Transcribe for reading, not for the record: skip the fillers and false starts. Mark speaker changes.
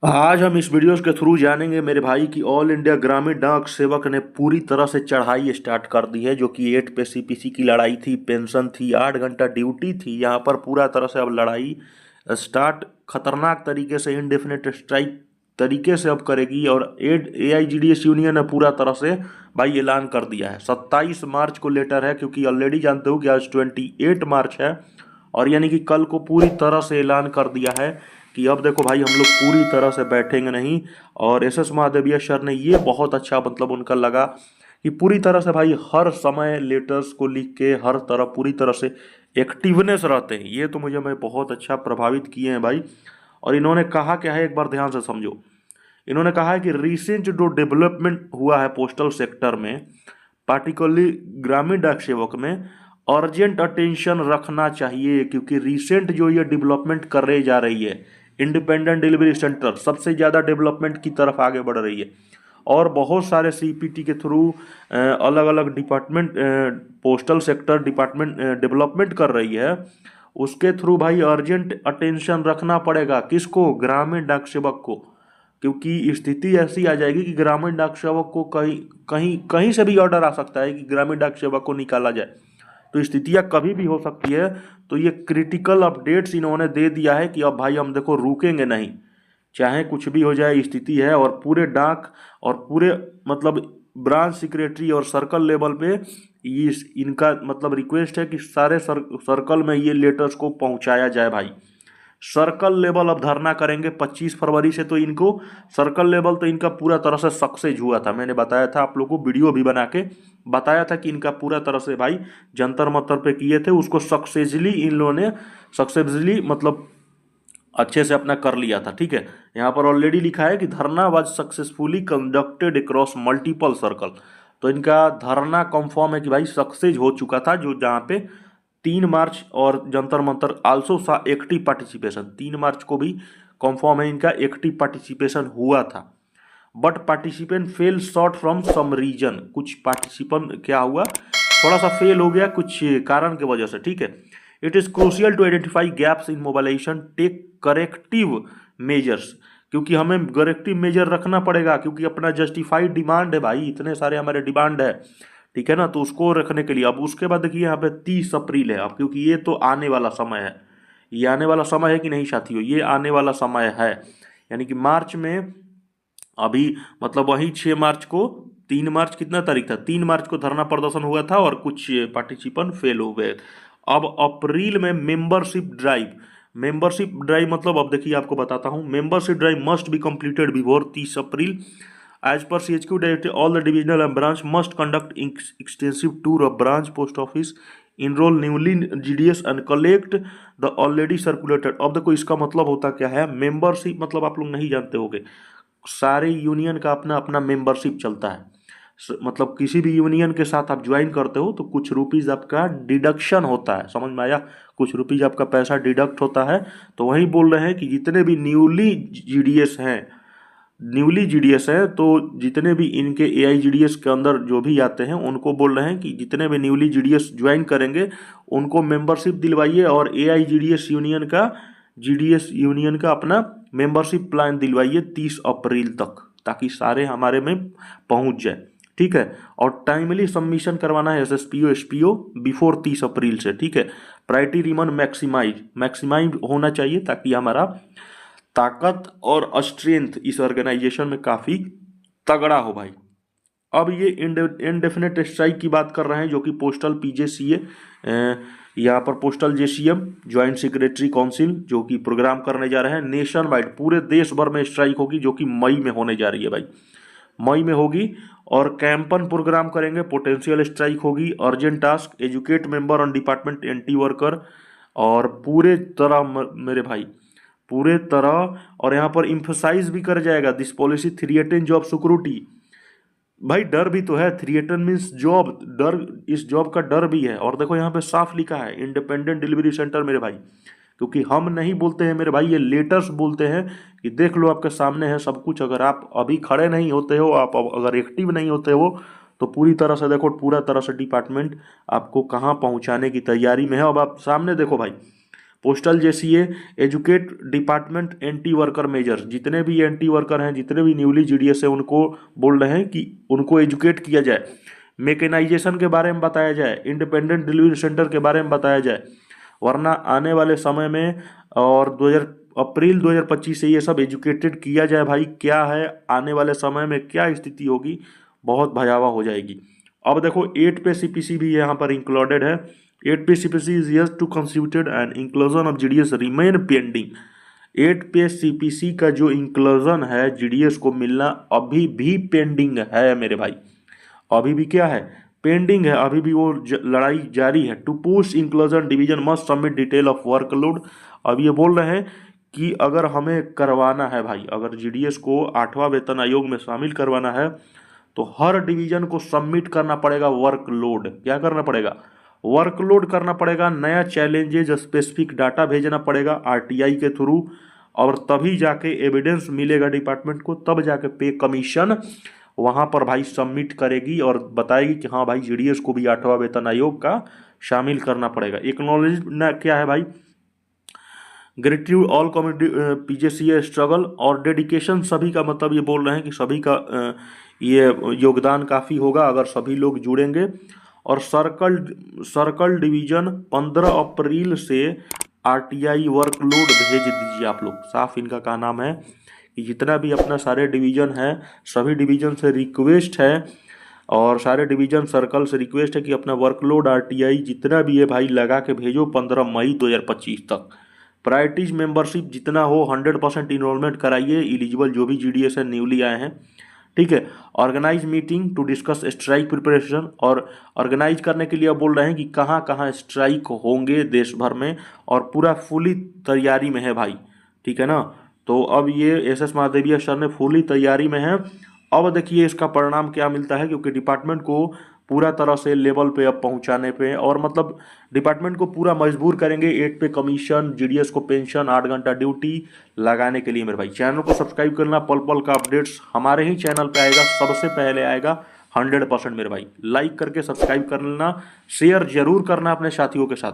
Speaker 1: आज हम इस वीडियो के थ्रू जानेंगे मेरे भाई कि ऑल इंडिया ग्रामीण डाक सेवक ने पूरी तरह से चढ़ाई स्टार्ट कर दी है। जो कि 8 पे सीपीसी की लड़ाई थी, पेंशन थी, 8 घंटा ड्यूटी थी, यहाँ पर पूरा तरह से अब लड़ाई स्टार्ट खतरनाक तरीके से इंडेफिनेट स्ट्राइक तरीके से अब करेगी। और एआईजीडीएस यूनियन ने पूरा तरह से भाई ऐलान कर दिया है। 27 मार्च को लेटर है, क्योंकि ऑलरेडी जानते हो कि आज 28 मार्च है। और यानी कि कल को पूरी तरह से ऐलान कर दिया है कि अब देखो भाई, हम लोग पूरी तरह से बैठेंगे नहीं। और एस महादेविया सर ने ये बहुत अच्छा मतलब उनका लगा कि पूरी तरह से भाई हर समय लेटर्स को लिख के हर तरह पूरी तरह से एक्टिवनेस रहते हैं। ये तो मुझे मैं बहुत अच्छा प्रभावित किए हैं भाई। और इन्होंने कहा क्या है, एक बार ध्यान से समझो। इन्होंने कहा है कि रिसेंट जो डेवलपमेंट हुआ है पोस्टल सेक्टर में, पार्टिकुलरली ग्रामीण डाक सेवक में, अर्जेंट अटेंशन रखना चाहिए। क्योंकि रिसेंट जो ये डेवलपमेंट कर रही जा रही है, इंडिपेंडेंट डिलीवरी सेंटर सबसे ज़्यादा डेवलपमेंट की तरफ आगे बढ़ रही है। और बहुत सारे सीपीटी के थ्रू अलग अलग department, postal sector department development कर रही है। उसके थ्रू भाई अर्जेंट अटेंशन रखना पड़ेगा किसको? ग्रामीण डाक सेवक को। क्योंकि स्थिति ऐसी आ जाएगी कि ग्रामीण डाक सेवक को कहीं कहीं कहीं से भी ऑर्डर आ सकता है कि ग्रामीण डाक सेवक को निकाला जाए। तो स्थितियां कभी भी हो सकती है। तो ये क्रिटिकल अपडेट्स इन्होंने दे दिया है कि अब भाई हम देखो रुकेंगे नहीं, चाहे कुछ भी हो जाए स्थिति है। और पूरे डाक और पूरे मतलब ब्रांच सेक्रेटरी और सर्कल लेवल पे ये इनका मतलब रिक्वेस्ट है कि सारे सर्कल में ये लेटर्स को पहुंचाया जाए भाई। सर्कल लेवल अब धरना करेंगे 25 फरवरी से। तो इनको सर्कल लेवल तो इनका पूरा तरह से सक्सेस हुआ था। मैंने बताया था आप लोगों को, वीडियो भी बना के बताया था कि इनका पूरा तरह से भाई जंतर मंतर पे किए थे, उसको सक्सेसफुली इन लोगों ने सक्सेसफुली मतलब अच्छे से अपना कर लिया था। ठीक है, यहाँ पर ऑलरेडी लिखा है कि धरना was successfully conducted across multiple circle. तो इनका धरना कंफर्म है कि भाई सक्सेस हो चुका था। जो जहाँ पे 3 मार्च और जंतर मंतर आल्सो सा एक्टिव पार्टिसिपेशन, 3 मार्च को भी कंफर्म है इनका एक्टिव पार्टिसिपेशन हुआ था। But participant fell short from some reason, कुछ पार्टिसिपेंट क्या हुआ, थोड़ा सा फेल हो गया कुछ कारण की वजह से। ठीक है, it is crucial to identify gaps in mobilisation, take corrective measures. क्योंकि हमें करेक्टिव मेजर रखना पड़ेगा, क्योंकि अपना जस्टिफाइड डिमांड है भाई, इतने सारे हमारे डिमांड है। ठीक है ना, तो उसको रखने के लिए अब उसके बाद देखिए यहाँ पे 30 अप्रैल है अब, क्योंकि ये तो आने वाला समय है। ये आने वाला समय है कि नहीं साथियों, ये आने वाला समय है। यानी कि मार्च में अभी मतलब वही 6 मार्च को, 3 मार्च कितना तारीख था, 3 मार्च को धरना प्रदर्शन हुआ था और कुछ पार्टिसिपेंट फेल हो गए। अब अप्रैल में मेंबरशिप ड्राइव मतलब अब देखिए आपको बताता हूँ। Membership drive must be completed before 30 April. As per CHQ directive all the divisional and branch must conduct extensive tour of branch post office, enrol newly GDS and collect the already circulated. अब देखो इसका मतलब होता क्या है, membership मतलब आप लोग नहीं जानते होंगे, सारे यूनियन का अपना अपना मेंबरशिप चलता है। मतलब किसी भी यूनियन के साथ आप ज्वाइन करते हो तो कुछ रुपीज आपका डिडक्शन होता है, समझ में आया? कुछ रुपीज आपका पैसा डिडक्ट होता है। तो वही बोल रहे हैं कि जितने भी न्यूली जीडीएस हैं, तो जितने भी इनके एआईजीडीएस के अंदर जो भी आते हैं उनको बोल रहे हैं कि जितने भी न्यूली जीडीएस ज्वाइन करेंगे उनको मेंबरशिप दिलवाइए। और जीडीएस यूनियन का अपना मेंबरशिप प्लान दिलवाइए 30 अप्रैल तक, ताकि सारे हमारे में पहुंच जाए। ठीक है, और टाइमली सबमिशन करवाना है एसएसपीओ बिफोर 30 अप्रैल से। ठीक है, प्रायोरिटी रिमन मैक्सिमाइज होना चाहिए, ताकि हमारा ताकत और स्ट्रेंथ इस ऑर्गेनाइजेशन में काफ़ी तगड़ा हो भाई। अब ये इनडेफिनेट स्ट्राइक की बात कर रहे हैं, जो कि पोस्टल PJCA, यहाँ पर postal JCM joint secretary council जो कि प्रोग्राम करने जा रहे हैं। नेशन वाइड पूरे देश भर में स्ट्राइक होगी, जो कि मई में होने जा रही है भाई, मई में होगी। और कैंपन प्रोग्राम करेंगे, पोटेंशियल स्ट्राइक होगी, urgent task, educate member on department anti worker. और पूरे तरह मेरे भाई पूरे तरह, और यहाँ पर इम्फोसाइज भी कर जाएगा दिस पॉलिसी थ्रिएटन जॉब सिक्योरिटी। भाई डर भी तो है, थ्रिएटन मीन्स जॉब, डर, इस जॉब का डर भी है। और देखो यहाँ पे साफ लिखा है इंडिपेंडेंट डिलीवरी सेंटर मेरे भाई, क्योंकि हम नहीं बोलते हैं मेरे भाई, ये लेटर्स बोलते हैं कि देख लो आपके सामने है सब कुछ। अगर आप अभी खड़े नहीं होते हो, आप अगर एक्टिव नहीं होते हो, तो पूरी तरह से देखो, पूरा तरह से डिपार्टमेंट आपको कहाँ पहुँचाने की तैयारी में है। अब आप सामने देखो भाई, postal JCA, educate department anti worker measures, जितने भी एंटी वर्कर हैं, जितने भी न्यूली जीडीएस है, उनको बोल रहे हैं कि उनको एजुकेट किया जाए, मैकेनाइजेशन के बारे में बताया जाए, इंडिपेंडेंट डिलीवरी सेंटर के बारे में बताया जाए, वरना आने वाले समय में और 2000 अप्रैल 2025 से ये सब एजुकेटेड किया जाए भाई, क्या है आने वाले समय में क्या स्थिति होगी, बहुत भयावह हो जाएगी। अब देखो 8 पे सीपीसी भी यहाँ पर इंक्लूडेड है। 8 pay CPC is yes to constituted and inclusion of GDS remain pending. 8 pay CPC का जो इंक्लूजन है जीडीएस को मिलना अभी भी पेंडिंग है मेरे भाई, अभी भी क्या है, पेंडिंग है, अभी भी वो लड़ाई जारी है। To post inclusion division must submit detail of workload. अब ये बोल रहे हैं कि अगर हमें करवाना है भाई, अगर जीडीएस को 8वां वेतन आयोग में शामिल करवाना है तो हर डिवीजन को सबमिट करना पड़ेगा वर्कलोड। क्या करना पड़ेगा, वर्कलोड करना पड़ेगा, नया चैलेंजेज स्पेसिफिक डाटा भेजना पड़ेगा आरटीआई के थ्रू, और तभी जाके एविडेंस मिलेगा डिपार्टमेंट को, तब जाके पे कमीशन वहां पर भाई सबमिट करेगी और बताएगी कि हाँ भाई जीडीएस को भी 8वां वेतन आयोग का शामिल करना पड़ेगा। एक्नॉलेजमेंट क्या है भाई, ग्रेटिट्यूड ऑल कम्युनिटी पीजेसीए स्ट्रगल और डेडिकेशन, सभी का मतलब ये बोल रहे हैं कि सभी का ये योगदान काफ़ी होगा अगर सभी लोग जुड़ेंगे। और सर्कल डिवीजन 15 अप्रैल से आरटीआई वर्कलोड भेज दीजिए आप लोग, साफ इनका का नाम है कि जितना भी अपना सारे डिवीजन है, सभी डिवीजन से रिक्वेस्ट है और सारे डिवीजन सर्कल से रिक्वेस्ट है कि अपना वर्कलोड आरटीआई जितना भी है भाई लगा के भेजो 15 मई 2025 तक। प्रायोरिटीज मेंबरशिप जितना हो 100% इनरोलमेंट कराइए, एलिजिबल जो भी जीडीएस है न्यूली आए हैं, ठीक है। Organise meeting to discuss strike preparation, और ऑर्गेनाइज करने के लिए अब बोल रहे हैं कि कहाँ कहाँ स्ट्राइक होंगे देश भर में, और पूरा फुली तैयारी में है भाई, ठीक है ना। तो अब ये एसएस महादेविया सर ने फुली तैयारी में है। अब देखिए इसका परिणाम क्या मिलता है, क्योंकि डिपार्टमेंट को पूरा तरह से लेवल पे अब पहुंचाने पे, और मतलब डिपार्टमेंट को पूरा मजबूर करेंगे 8 पे कमीशन, जीडीएस को पेंशन, 8 घंटा ड्यूटी लगाने के लिए। मेरे भाई चैनल को सब्सक्राइब करना, पल पल का अपडेट्स हमारे ही चैनल पे आएगा, सबसे पहले आएगा 100% मेरे भाई। लाइक करके सब्सक्राइब कर लेना, शेयर जरूर करना अपने साथियों के साथ।